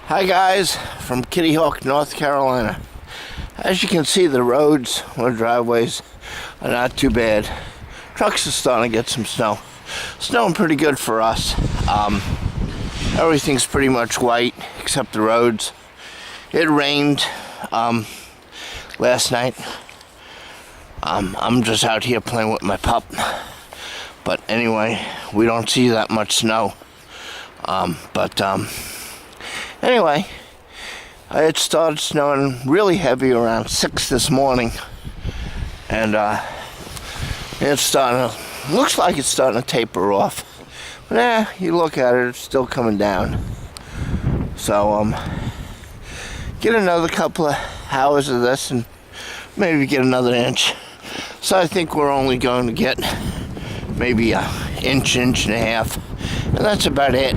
Hi guys, from Kitty Hawk, North Carolina. As you can see, the roads or driveways are not too bad. Trucks are starting to get some snow. Snowing pretty good for us. Everything's pretty much white except the roads. It rained last night. I'm just out here playing with my pup. But anyway, we don't see that much snow. Anyway, it started snowing really heavy around 6 this morning, and looks like it's starting to taper off. But you look at it, it's still coming down. So get another couple of hours of this and maybe get another inch. So I think we're only going to get maybe an inch and a half, and that's about it.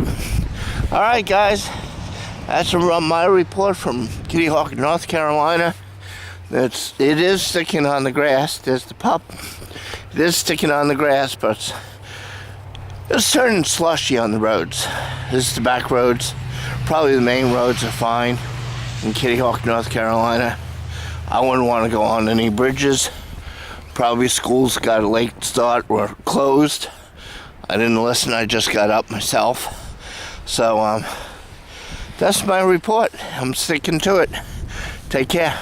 All right, guys. That's my report from Kitty Hawk, North Carolina. It is sticking on the grass. There's the pup. It is sticking on the grass, but it's turning slushy on the roads. This is the back roads. Probably the main roads are fine in Kitty Hawk, North Carolina. I wouldn't want to go on any bridges. Probably schools got a late start or closed. I didn't listen. I just got up myself. So, that's my report. I'm sticking to it. Take care.